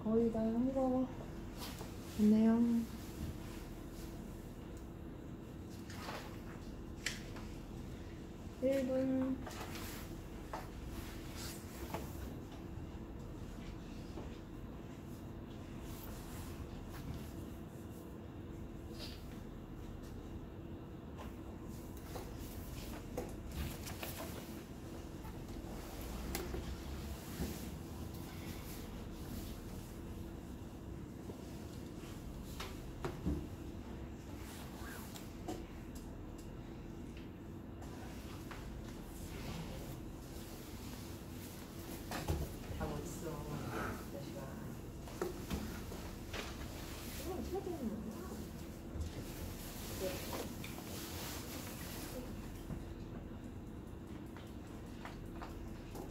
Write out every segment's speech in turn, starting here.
거의 다 한 거 같네요. 1분.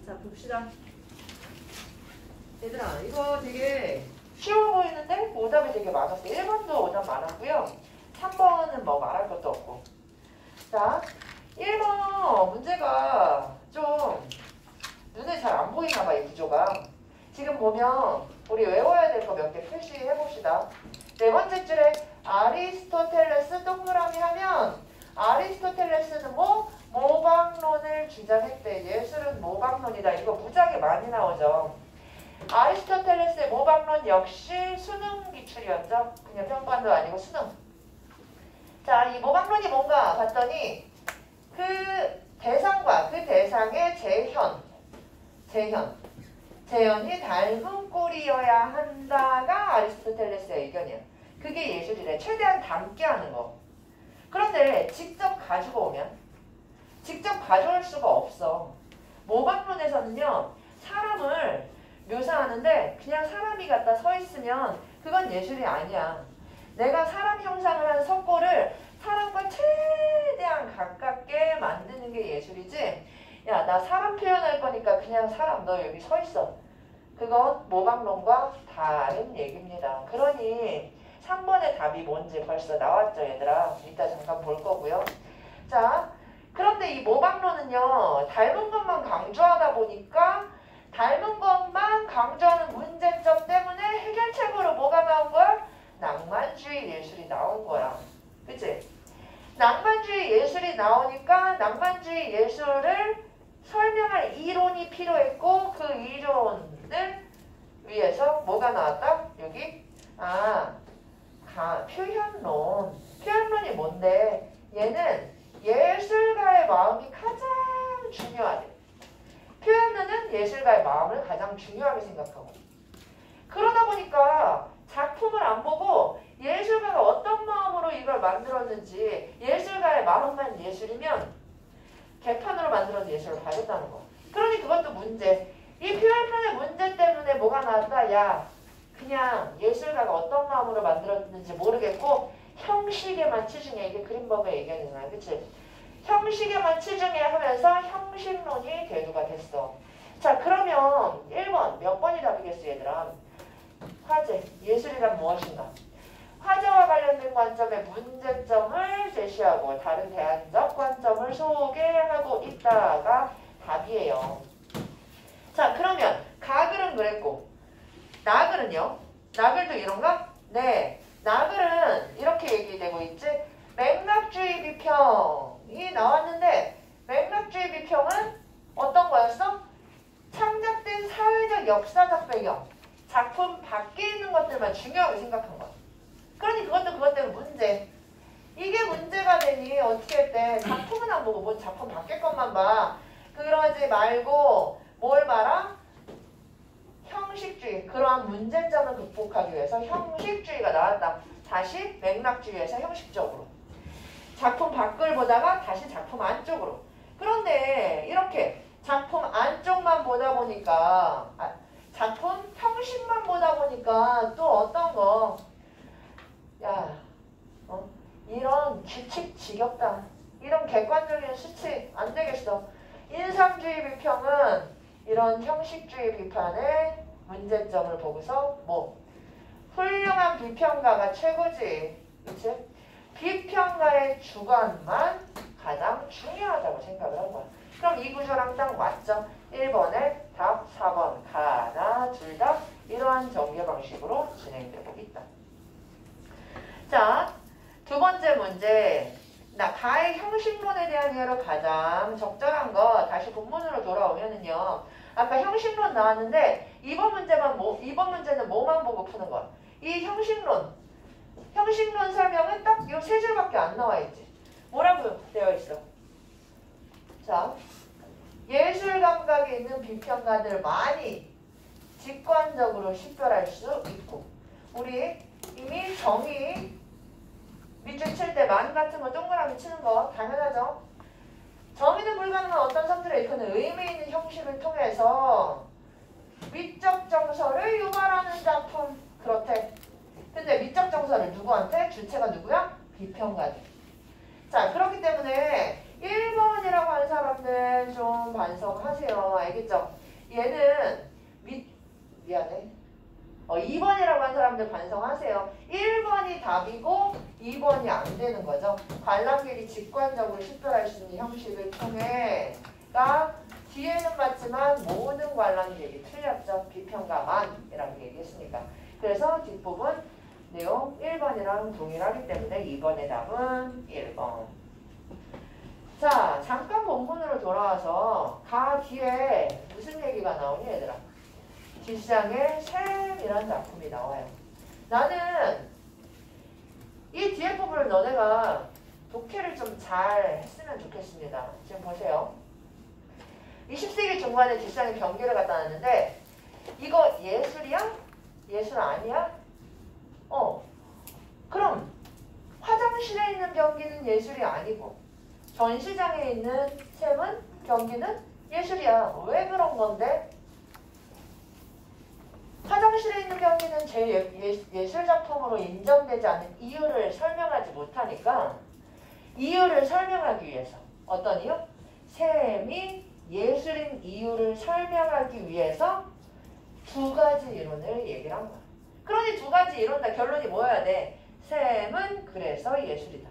자, 봅시다. 얘들아, 이거 되게 쉬워 보이는데 오답이 되게 많았어. 1번도 오답 많았고요. 3번은 뭐 말할 것도 없고. 자, 1번 문제가 좀 눈에 잘 안 보이나 봐, 이 구조가. 지금 보면 우리 외워야 될 거 몇 개 표시해 봅시다. 네 번째 줄에 아리스토텔레스 동그라미 하면 아리스토텔레스는 뭐? 모방론을 주장했대. 예술은 모방론이다. 이거 무지하게 많이 나오죠. 아리스토텔레스의 모방론 역시 수능 기출이었죠. 그냥 평가도 아니고 수능. 자, 이 모방론이 뭔가 봤더니 그 대상과 그 대상의 재현이 닮은 꼴이어야 한다가 아리스토텔레스의 의견이야. 그게 예술이래. 최대한 닮게 하는 거. 그런데 직접 가지고 오면 직접 가져올 수가 없어. 모방론에서는요, 사람을 묘사하는데 그냥 사람이 갖다 서 있으면 그건 예술이 아니야. 내가 사람 형상을 한 석고를 사람과 최대한 가깝게 만드는 게 예술이지. 야, 나 사람 표현할 거니까 그냥 사람 너 여기 서 있어. 그건 모방론과 다른 얘기입니다. 그러니 3번의 답이 뭔지 벌써 나왔죠, 얘들아. 이따 잠깐 볼 거고요. 자, 그런데 이 모방론은요, 닮은 것만 강조하다 보니까 닮은 것만 강조하는 문제점 때문에 해결책으로 뭐가 나온 거야? 낭만주의 예술이 나온 거야. 그치? 낭만주의 예술이 나오니까 낭만주의 예술을 설명할 이론이 필요했고 그 이론을 위해서 뭐가 나왔다? 여기? 표현론. 표현론이 뭔데? 얘는 예술가의 마음이 가장 중요하대. 표현론은 예술가의 마음을 가장 중요하게 생각하고. 그러다 보니까 작품을 안 보고 예술가가 어떤 마음으로 이걸 만들었는지 예술가의 마음만 예술이면 개판으로 만들어서 예술을 봐줬다는 거. 그러니 그것도 문제. 이 표현론의 문제 때문에 뭐가 나왔다? 야, 그냥 예술가가 어떤 마음으로 만들었는지 모르겠고 형식에만 치중해. 이게 그린버그의 의견이잖아. 그치? 형식에만 치중해 하면서 형식론이 대두가 됐어. 자, 그러면 1번 몇 번이 답이겠어, 얘들아? 화제, 예술이란 무엇인가? 화제와 관련된 관점의 문제점을 제시하고 다른 대안적 관점을 소개하고 있다가 답이에요. 자, 그러면 가글은 그랬고 나글은요? 나글도 이런가? 네, 나글은 이렇게 얘기되고 있지. 맥락주의 비평이 나왔는데 맥락주의 비평은 어떤 거였어? 창작된 사회적 역사적 배경, 작품 밖에 있는 것들만 중요하게 생각한 거야. 그러니 그것도 그것 때문에 문제. 이게 문제가 되니 어떻게 했대? 작품은 안 보고 뭔 작품 밖에 것만 봐. 그러지 말고 뭘 봐라? 형식주의. 그러한 문제점을 극복하기 위해서 형식주의가 나왔다. 다시 맥락주의에서 형식적으로. 작품 밖을 보다가 다시 작품 안쪽으로. 그런데 이렇게 작품 안쪽만 보다 보니까 작품 형식만 보다 보니까 또 어떤 거, 야, 이런 규칙 지겹다. 이런 객관적인 수치 안 되겠어. 인상주의 비평은 이런 형식주의 비판의 문제점을 보고서 뭐 훌륭한 비평가가 최고지. 그치? 비평가의 주관만 가장 중요하다고 생각을 한 거야. 그럼 이 구조랑 딱 맞죠? 1번에 답, 4번 가나 둘 다 이러한 전개 방식으로 진행되고 있다. 자, 두 번째 문제. 가의 형식론에 대한 이해로 가장 적절한 거 다시 본문으로 돌아오면은요. 아까 형식론 나왔는데 이번 문제는 뭐만 보고 푸는 거야? 이 형식론 설명은 딱 이 세 줄밖에 안 나와 있지. 뭐라고 되어 있어? 자, 예술 감각이 있는 비평가들 많이 직관적으로 식별할 수 있고, 우리 이미 정의 밑줄 칠 때 만 같은 거 동그라미 치는 거 당연하죠. 정의는 불가능한 어떤 성질을 일컫는 의미 있는 형식을 통해서 미적 정서를 유발하는 작품. 그렇대. 근데 미적 정서를 누구한테? 주체가 누구야? 비평가들. 자, 그렇기 때문에 1번이라고 하는 사람들 좀 반성하세요. 알겠죠? 얘는 미안해. 2번이라고 하는 사람들 반성하세요. 1번이 답이고 2번이 안 되는 거죠. 관람객이 직관적으로 식별할 수 있는 형식을 통해가 뒤에는 맞지만 모든 관람객이 틀렸죠. 비평가만이라고 얘기했으니까. 그래서 뒷부분 내용 1번이랑 동일하기 때문에 2번의 답은 1번. 자, 잠깐 본문으로 돌아와서 가 뒤에 무슨 얘기가 나오니 얘들아? 뒷장에 샘이라는 작품이 나와요. 나는 이 뒤에 부분을 너네가 독해를 좀 잘 했으면 좋겠습니다. 지금 보세요. 20세기 중반에 뒷장에 변기를 갖다 놨는데 이거 예술이야? 예술 아니야? 그럼 화장실에 있는 변기는 예술이 아니고 전시장에 있는 샘은 변기는 예술이야. 왜 그런 건데? 화장실에 있는 변기는 예술작품으로 인정되지 않는 이유를 설명하지 못하니까 이유를 설명하기 위해서 어떤 이유? 샘이 예술인 이유를 설명하기 위해서 두 가지 이론을 얘기를 한 거야. 그러니 두 가지 이론 다 결론이 뭐여야 돼? 샘은 그래서 예술이다.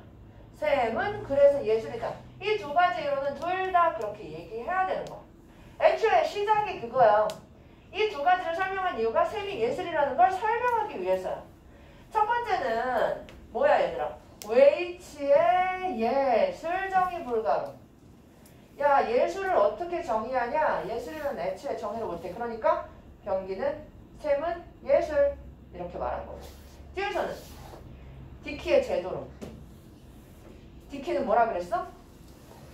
샘은 그래서 예술이다. 이 두 가지 이론은 둘 다 그렇게 얘기해야 되는 거야. 애초에 시작이 그거야. 이 두 가지를 설명한 이유가 샘이 예술이라는 걸 설명하기 위해서야. 첫 번째는 뭐야 얘들아? 웨이츠의 예술 정의 불가론. 야, 예술을 어떻게 정의하냐? 예술이란 애초에 정의를 못해. 그러니까 변기는 샘은 예술 이렇게 말한 거고. 뒤에서는 디키의 제도론. 디키는 뭐라 그랬어?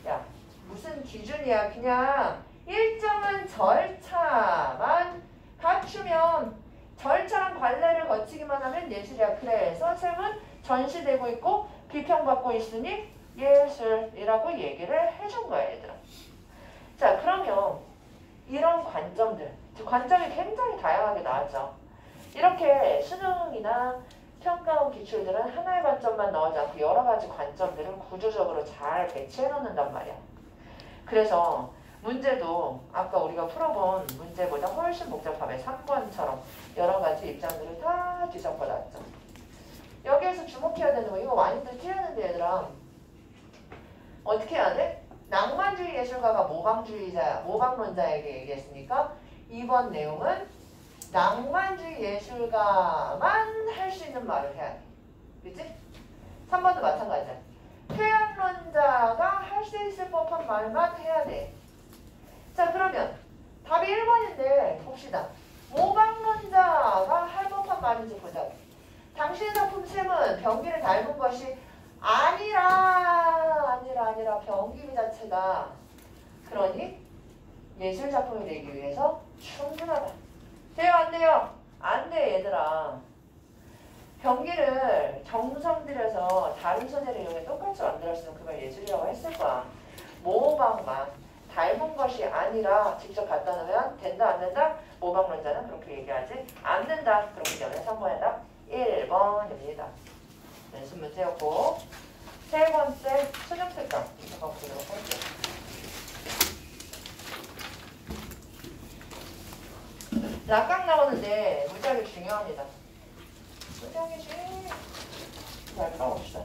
야, 무슨 기준이야? 그냥 일정한 절차만 갖추면 절차랑 관례를 거치기만 하면 예술이야. 그래서 샘은 전시되고 있고 비평받고 있으니 예술이라고 얘기를 해준 거야 얘들아. 자, 그러면 이런 관점들, 관점이 굉장히 다양하게 나왔죠. 이렇게 수능이나 평가원 기출들은 하나의 관점만 나오지 않고 여러 가지 관점들을 구조적으로 잘 배치해 놓는단 말이야. 그래서 문제도 아까 우리가 풀어본 문제보다 훨씬 복잡하게 3번처럼 여러 가지 입장들을 다 뒤섞어 놨죠. 여기에서 주목해야 되는 거, 이거 많이들 틀렸는데 얘들아. 어떻게 해야 돼? 낭만주의 예술가가 모방론자에게 얘기했으니까 이번 내용은 낭만주의 예술가만 할 수 있는 말을 해야 돼. 그치? 3번도 마찬가지야. 표현론자가 할 수 있을 법한 말만 해야 돼. 자, 그러면 답이 1번인데 봅시다. 모방론자가 할 법한 말인지 보자. 당신의 작품 샘은 변기를 닮은 것이 아니라 변기 자체가 그러니 예술 작품이 되기 위해서 충분하다. 돼요 안 돼요? 안 돼 얘들아. 변기를 정성 들여서 다른 소재를 이용해 똑같이 만들었으면 그걸 예술이라고 했을 거야. 모방만 닮은 것이 아니라 직접 갖다 놓으면 된다 안 된다? 모방론자는 그렇게 얘기하지 않는다. 그렇기 때문에 3번의 답 1번입니다. 연습 문제였고 세 번째 수능 특강 가보도록 할게요. 락강 나오는데 문장이 중요합니다. 문장이지. 잘 까봅시다.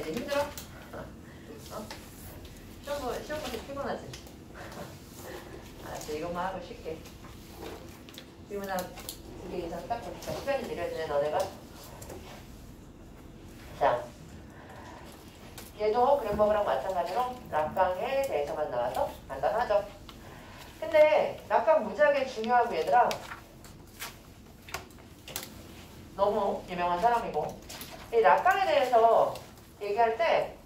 이제 힘들어? 어? 시험 보기 피곤하지? 알았어, 이것만 하고 쉴게. 지금 한 2개 이상 딱 보니까 시간이 느려지네, 너네가. 자, 얘도 그램버그랑 마찬가지로 락강에 대해서만 나와서 간단하죠. 근데 락강 무지하게 중요하고 얘들아, 너무 유명한 사람이고, 이 락강에 대해서 얘기할 때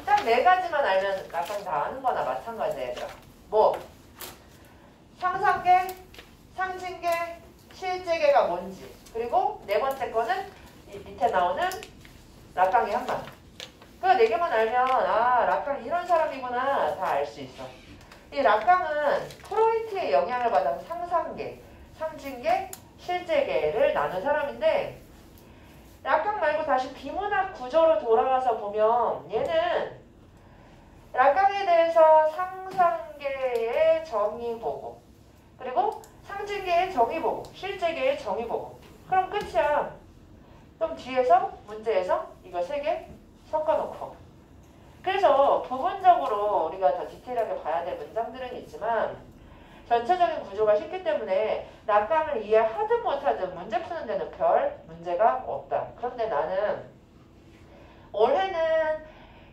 딱 4가지만 알면 락강 다 아는 거나 마찬가지야, 얘들아. 뭐? 상상계, 상징계, 실제계가 뭔지. 그리고 4번째 거는 이 밑에 나오는 락강의 한말. 그 4개만 알면 아, 락강 이런 사람이구나 다 알 수 있어. 이 락강은 프로이트의 영향을 받아서 상상계, 상징계, 실제계를 나눈 사람인데, 락강 말고 다시 비문학 구조로 돌아가서 보면 얘는 락강에 대해서 상상계의 정의 보고, 그리고 상징계의 정의 보고, 실제계의 정의 보고, 그럼 끝이야. 좀 뒤에서 문제에서 이거 3개 섞어놓고. 그래서 부분적으로 우리가 더 디테일하게 봐야 될 문장들은 있지만 전체적인 구조가 쉽기 때문에 락강을 이해하든 못하든 문제 푸는 데는 별 문제가 없다. 그런데 나는 올해는,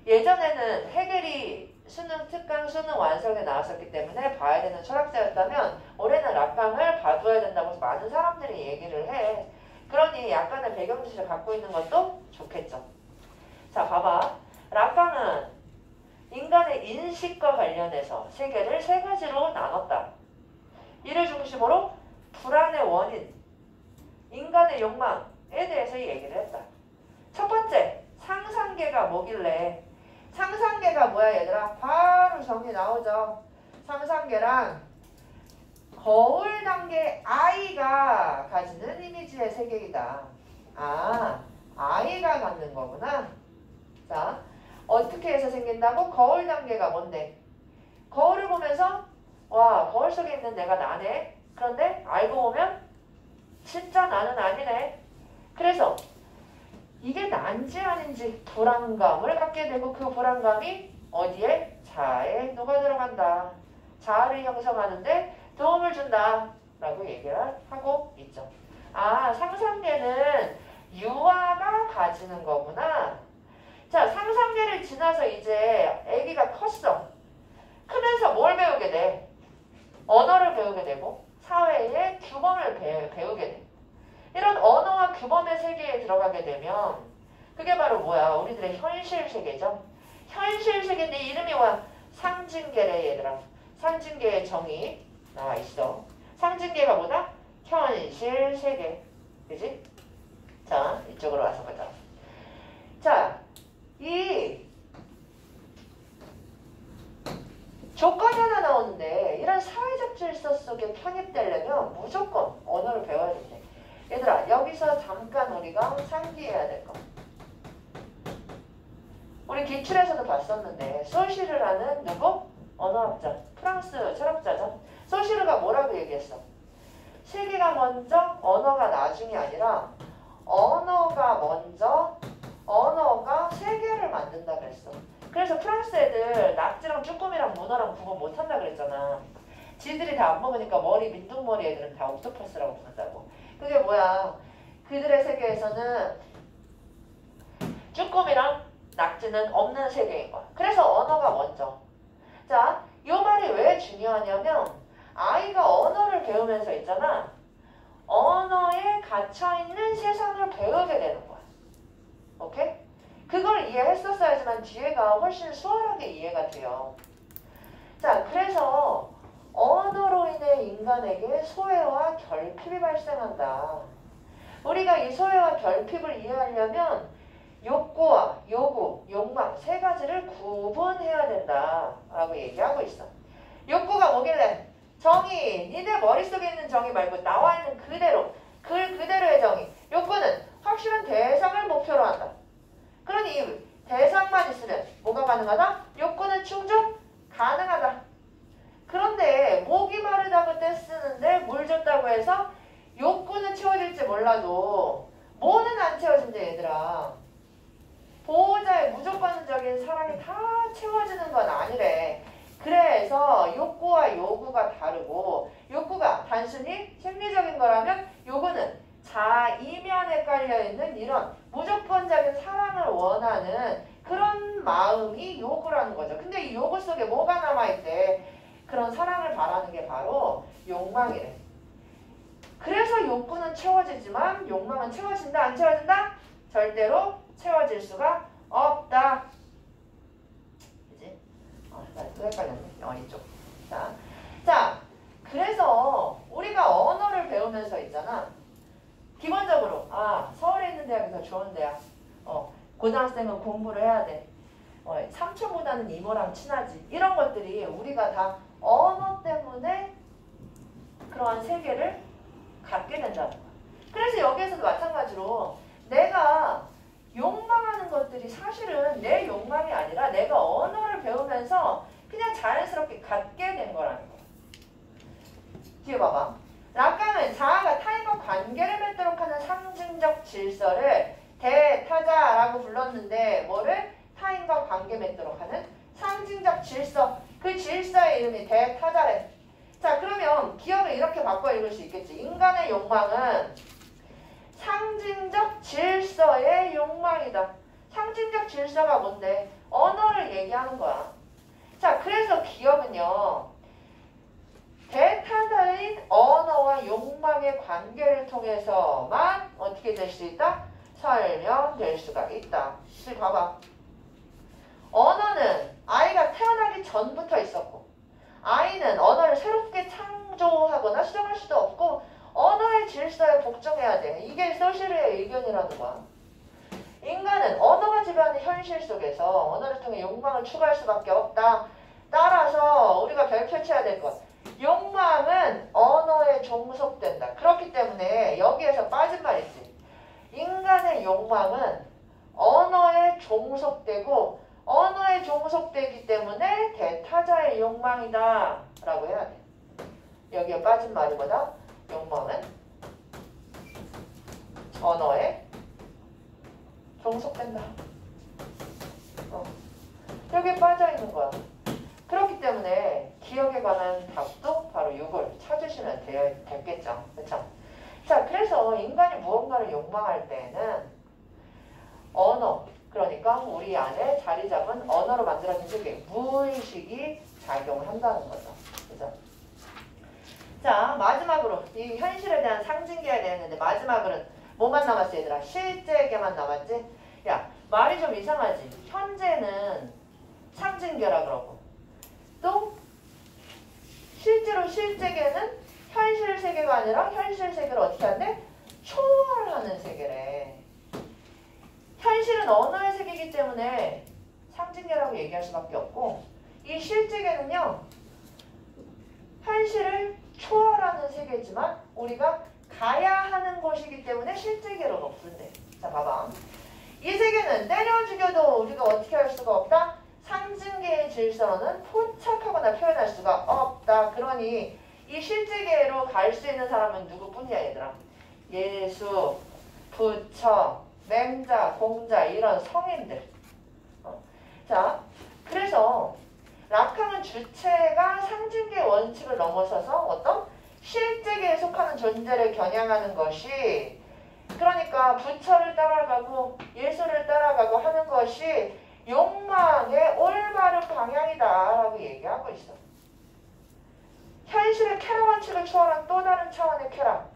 예전에는 해겔이 수능 특강, 수능 완성에 나왔었기 때문에 봐야 되는 철학자였다면 올해는 락강을 봐둬야 된다고 해서 많은 사람들이 얘기를 해. 그러니 약간의 배경 지식을 갖고 있는 것도 좋겠죠. 자, 봐봐. 락강은 인간의 인식과 관련해서 세계를 3가지로 나눴다. 이를 중심으로 불안의 원인, 인간의 욕망에 대해서 얘기를 했다. 첫 번째, 상상계가 뭐길래. 상상계가 뭐야 얘들아? 바로 정리 나오죠. 상상계란 거울 단계 아이가 가지는 이미지의 세계이다. 아, 아이가 갖는 거구나. 자, 어떻게 해서 생긴다고? 거울 단계가 뭔데? 거울을 보면서 와, 거울 속에 있는 내가 나네. 그런데 알고 보면 진짜 나는 아니네. 그래서 이게 난지 아닌지 불안감을 갖게 되고, 그 불안감이 어디에? 자아에 녹아 들어간다. 자아를 형성하는데 도움을 준다 라고 얘기를 하고 있죠. 아, 상상계는 유아가 가지는 거구나. 자, 상상계를 지나서 이제 아기가 컸어. 크면서 뭘 배우게 돼? 언어를 배우게 되고 사회의 규범을 배우게 돼. 이런 언어와 규범의 세계에 들어가게 되면 그게 바로 뭐야? 우리들의 현실 세계죠. 현실 세계인데 이름이 뭐야? 상징계래 얘들아. 상징계의 정의 나와 있어. 상징계가 뭐다? 현실 세계. 그지? 자, 이쪽으로 와서 보자. 자, 이 조건이 하나 나오는데 이런 사회적 질서 속에 편입되려면 무조건 언어를 배워야 된대. 얘들아, 여기서 잠깐 우리가 상기해야 될 거. 우리 기출에서도 봤었는데 소시르라는 누구? 언어학자. 프랑스 철학자죠. 소시르가 뭐라고 얘기했어? 세계가 먼저, 언어가 나중이 아니라 언어가 먼저, 언어가 세계를 만든다 그랬어. 그래서 프랑스 애들 낙지랑 쭈꾸미랑 문어랑 구분 못한다 그랬잖아. 지들이 다 안 먹으니까 머리, 민둥머리 애들은 다 옥토퍼스라고 부른다고. 그게 뭐야? 그들의 세계에서는 쭈꾸미랑 낙지는 없는 세계인 거야. 그래서 언어가 먼저. 자, 이 말이 왜 중요하냐면 아이가 언어를 배우면서 있잖아. 언어에 갇혀있는 세상을 배우게 되는 거야. 오케이? 그걸 이해했었어야지만 뒤에가 훨씬 수월하게 이해가 돼요. 자, 그래서 언어로 인해 인간에게 소외와 결핍이 발생한다. 우리가 이 소외와 결핍을 이해하려면 욕구와 요구, 욕망 3가지를 구분해야 된다라고 얘기하고 있어. 욕구가 뭐길래? 정의, 니네 머릿속에 있는 정의 말고 나와 있는 그대로, 글 그대로의 정의. 욕구는 확실한 대상을 목표로 한다. 그러니 대상만 있으면 뭐가 가능하다? 욕구는 충족 가능하다. 그런데 목이 마르다고 때 쓰는데 물 줬다고 해서 욕구는 채워질지 몰라도 뭐는 안 채워진대 얘들아. 보호자의 무조건적인 사랑이 다 채워지는 건 아니래. 그래서 욕구와 요구가 다르고 욕구가 단순히 심리적인 거라면 요구는 이면에 깔려있는 이런 무조건적인 사랑을 원하는 그런 마음이 요구라는 거죠. 근데 이 요구 속에 뭐가 남아있대? 그런 사랑을 바라는 게 바로 욕망이래. 그래서 욕구는 채워지지만 욕망은 채워진다? 안 채워진다? 절대로 채워질 수가 없다. 그지? 또 헷갈렸네. 이쪽. 자, 그래서 우리가 언어를 배우면서 있잖아. 기본적으로 서울에 있는 대학이 더 좋은 대학. 고등학생은 공부를 해야 돼. 삼촌보다는 이모랑 친하지. 이런 것들이 우리가 다 언어 때문에 그러한 세계를 갖게 된다는 거야. 그래서 여기에서도 마찬가지로 내가 욕망하는 것들이 사실은 내 욕망이 아니라 내가 언어를 배우면서 그냥 자연스럽게 갖게 된 거라는 거야. 뒤에 봐봐. 락강은 자아가 타인과 관계를 맺도록 하는 상징적 질서를 대타자라고 불렀는데 뭐를? 타인과 관계 맺도록 하는 상징적 질서. 그 질서의 이름이 대타자래. 자, 그러면 기억을 이렇게 바꿔 읽을 수 있겠지. 인간의 욕망은 상징적 질서의 욕망이다. 상징적 질서가 뭔데? 언어를 얘기하는 거야. 자, 그래서 기억은요. 대타자인 언어와 욕망의 관계를 통해서만 어떻게 될 수 있다? 설명될 수가 있다. 지금 봐봐. 언어는 아이가 태어나기 전부터 있었고 아이는 언어를 새롭게 창조하거나 수정할 수도 없고 언어의 질서에 복종해야 돼. 이게 소실의 의견이라는 거야. 인간은 언어가 지배하는 현실 속에서 언어를 통해 욕망을 추구할 수밖에 없다. 따라서 우리가 결켜쳐야 될 것. 욕망은 언어에 종속된다. 그렇기 때문에 여기에서 빠진 말이지. 인간의 욕망은 언어에 종속되고 언어에 종속되기 때문에 대타자의 욕망이다 라고 해야 돼. 여기에 빠진 말이보다 욕망은 언어에 종속된다. 여기에 빠져있는 거야. 그렇기 때문에 기억에 관한 답도 바로 이걸 찾으시면 됐겠죠. 그렇죠? 자, 그래서 인간이 무언가를 욕망할 때는 언어, 그러니까 우리 안에 자리 잡은 언어로 만들어진 세계, 무의식이 작용을 한다는 거죠. 그죠? 자, 마지막으로 이 현실에 대한 상징계가 되었는데 마지막으로는 뭐만 남았어 얘들아? 실제계만 남았지? 야, 말이 좀 이상하지? 현재는 상징계라 그러고 또 실제로 실제계는 현실 세계가 아니라 현실 세계를 어떻게 한대? 초월하는 세계래. 현실은 언어의 세계이기 때문에 상징계라고 얘기할 수밖에 없고 이 실제계는요. 현실을 초월하는 세계지만 우리가 가야 하는 곳이기 때문에 실제계로 부른대. 자, 봐봐. 이 세계는 때려 죽여도 우리가 어떻게 할 수가 없다? 상징계의 질서는 포착하거나 표현할 수가 없다. 그러니 이 실제계로 갈 수 있는 사람은 누구뿐이야 얘들아? 예수, 부처, 맹자, 공자 이런 성인들. 자, 그래서 락강은 주체가 상징계의 원칙을 넘어서서 어떤 실제계에 속하는 존재를 겨냥하는 것이 그러니까 부처를 따라가고 예수를 따라가고 하는 것이 욕망의 올바른 방향이다 라고 얘기하고 있어. 현실의 쾌락 원칙을 초월한 또 다른 차원의 쾌락.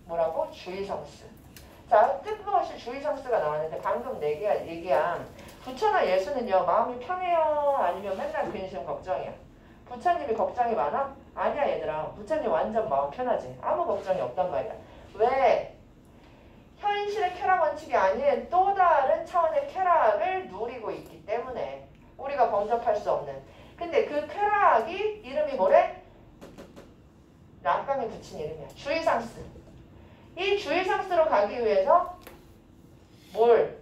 뭐라고? 주의성스. 자, 뜬금없이 주의성스가 나왔는데 방금 내가 얘기한 부처나 예수는요. 마음이 편해요? 아니면 맨날 근심 걱정이야? 부처님이 걱정이 많아? 아니야 얘들아. 부처님 완전 마음 편하지. 아무 걱정이 없단 말이야. 왜? 현실의 쾌락 원칙이 아닌 또 다른 차원의 쾌락을 누리고 있기 때문에 우리가 범접할 수 없는. 근데 그 쾌락이 이름이 뭐래? 락강이 붙인 이름이야. 주의상스. 이 주의상스로 가기 위해서 뭘?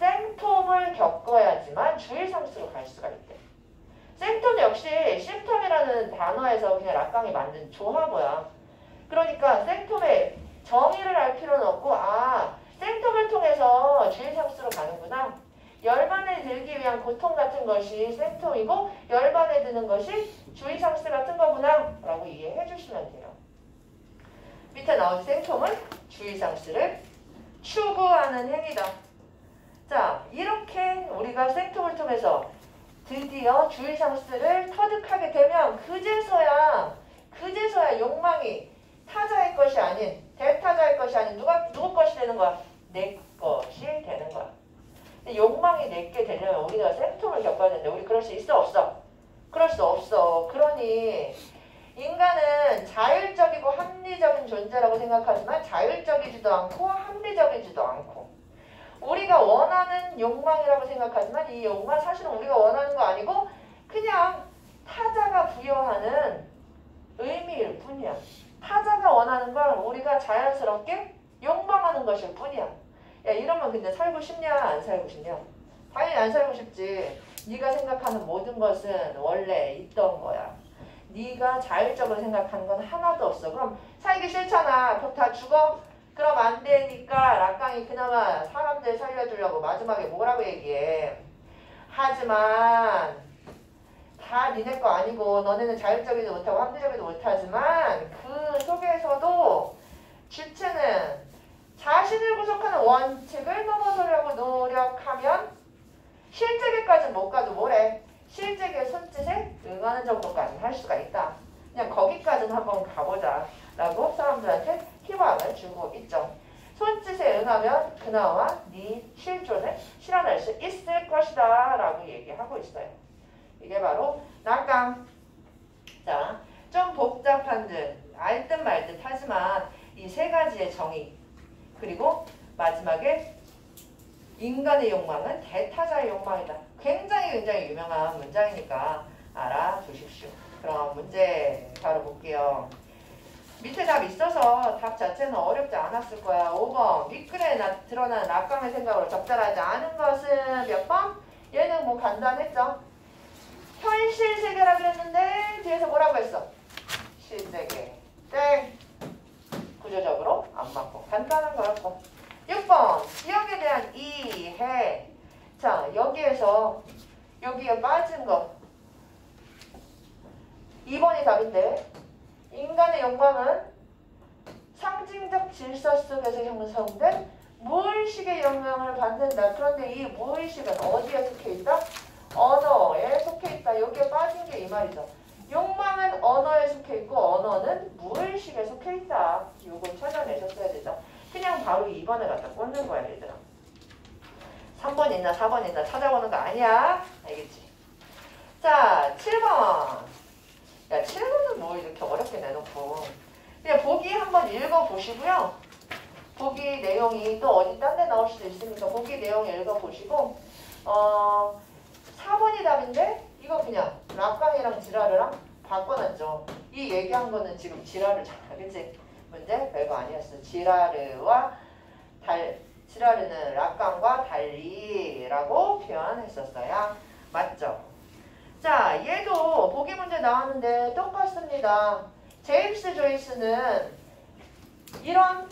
생톰을 겪어야지만 주의상스로 갈 수가 있대. 생톰 역시 심톰이라는 단어에서 그냥 락강이 만든 조합어야. 그러니까 생톰의 정의를 알 필요는 없고 생톰을 통해서 주의상스로 가는구나. 열반에 들기 위한 고통 같은 것이 생통이고 열반에 드는 것이 주의상스 같은 거구나 라고 이해해 주시면 돼요. 밑에 나온 생통은 주의상스를 추구하는 행위다. 자, 이렇게 우리가 생통을 통해서 드디어 주의상스를 터득하게 되면 그제서야 욕망이 타자의 것이 아닌 대타자의 것이 아닌 누구 것이 되는 거야? 내 것이 되는 거야. 근데 욕망이 내게 되려면 우리가 생통을 겪어야 되는데 우리 그럴 수 있어 없어? 그럴 수 없어. 그러니 인간은 자율적이고 합리적인 존재라고 생각하지만 자율적이지도 않고 합리적이지도 않고 우리가 원하는 욕망이라고 생각하지만 이 욕망 사실은 우리가 원하는 거 아니고 그냥 타자가 부여하는 의미일 뿐이야. 타자가 원하는 걸 우리가 자연스럽게 욕망하는 것일 뿐이야. 야, 이러면 근데 살고 싶냐 안 살고 싶냐? 당연히 안 살고 싶지. 네가 생각하는 모든 것은 원래 있던 거야. 네가 자율적으로 생각하는 건 하나도 없어. 그럼 살기 싫잖아. 그럼 다 죽어? 그럼 안 되니까 락강이 그나마 사람들 살려주려고 마지막에 뭐라고 얘기해. 하지만 다 니네 거 아니고 너네는 자율적이도 못하고 합리적이도 못하지만 그 속에서도 주체는 자신을 구속하는 원칙을 넘어서려고 노력하면 실제계까지는 못 가도 뭐래? 실제계 손짓에 응하는 정도까지 할 수가 있다. 그냥 거기까지는 한번 가보자 라고 사람들한테 희망을 주고 있죠. 손짓에 응하면 그나마 네 실존을 실현할 수 있을 것이다 라고 얘기하고 있어요. 이게 바로 락강. 자, 좀 복잡한 듯 알 듯 말 듯 하지만 이 세 가지의 정의 그리고 마지막에 인간의 욕망은 대타자의 욕망이다. 굉장히 유명한 문장이니까 알아두십시오. 그럼 문제 바로 볼게요. 밑에 답 있어서 답 자체는 어렵지 않았을 거야. 5번 밑글에 드러난 락강의 생각으로 적절하지 않은 것은 몇 번? 얘는 뭐 간단했죠. 현실 세계라 그랬는데 뒤에서 뭐라고 했어? 실세계. 땡. 구조적으로 안 맞고 간단한 거였고. 6번 기억에 대한 이해. 자, 여기에서 여기에 빠진 거 2번이 답인데 인간의 욕망은 상징적 질서 속에서 형성된 무의식의 영향을 받는다. 그런데 이 무의식은 어디에 속해 있다? 언어에 속해 있다. 여기에 빠진 게 이 말이죠. 욕망은 언어에 속해 있고 언어는 무의식에 속해 있다. 이걸 찾아내셨어야 되죠. 그냥 바로 2번에 갖다 꽂는 거야 얘들아. 3번 있나 4번 있나 찾아보는 거 아니야. 알겠지? 자 7번. 야 7번은 뭐 이렇게 어렵게 내놓고 그냥 보기 한번 읽어보시고요. 보기 내용이 또 어디 딴 데 나올 수도 있으니까 보기 내용 읽어보시고 4번이 답인데 이거 그냥 락강이랑 지라르랑 바꿔놨죠. 이 얘기한 거는 지금 지라르잖아. 그치? 문제 별거 아니었어. 지라르는 락강과 달리라고 표현했었어요. 맞죠? 자, 얘도 보기 문제 나왔는데 똑같습니다. 제임스 조이스는 이런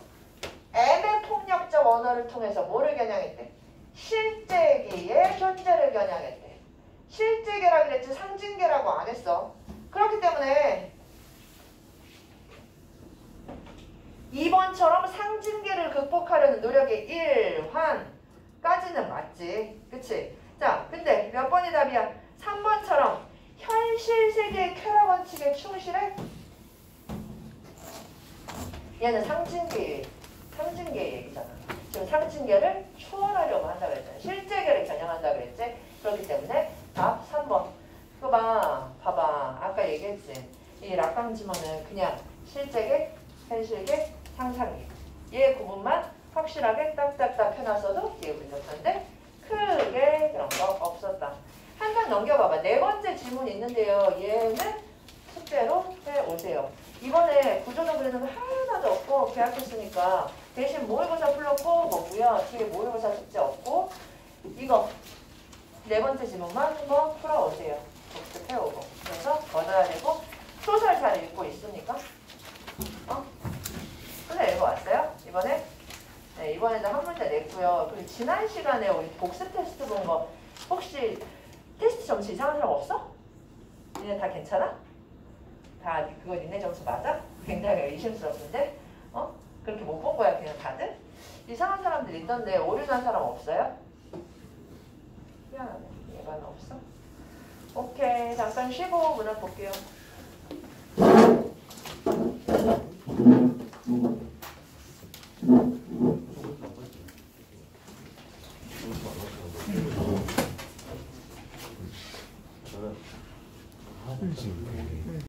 애매폭력적 언어를 통해서 뭐를 겨냥했대? 실제계의 존재를 겨냥했대. 실제계라 그랬지 상징계라고 안 했어. 그렇기 때문에 2번처럼 상징계를 극복하려는 노력의 일환까지는 맞지. 그치? 자, 근데 몇 번이 답이야? 3번처럼 현실 세계의 쾌락 원칙에 충실해? 얘는 상징계 얘기잖아. 지금 상징계를 추월하려고 한다 그랬잖아. 실제계를 겨냥한다 그랬지. 그렇기 때문에 답 3번. 그거 봐봐. 아까 얘기했지. 이 락강 지문은 그냥 실제계, 현실계, 상상계. 얘 구분만 확실하게 딱딱딱 해놨어도 뒤에 붙였는데 크게 그런 거 없었다. 한 장 넘겨봐봐. 네 번째 질문 있는데요. 얘는 숙제로 해오세요. 이번에 구조도 그리는 거 하나도 없고 계약했으니까 대신 모의고사 풀었고 뭐고요. 뒤에 모의고사 숙제 없고 이거 네 번째 질문만 한번 풀어오세요. 복습해오고. 그래서 얻어야 되고 소설 잘 읽고 있습니까? 소설 읽어왔어요? 이번에? 네, 이번에도 한 문제 냈고요. 그리고 지난 시간에 우리 복습 테스트 본 거 혹시 테스트 점수 이상한 사람 없어? 니네 다 괜찮아? 다 그거 니네 점수 맞아? 굉장히 의심스럽던데? 그렇게 못 본 거야 그냥 다들? 이상한 사람들 있던데 오류난 사람 없어요? 미안하네. 얘가는 없어? 오케이 잠깐 쉬고 문학 볼게요.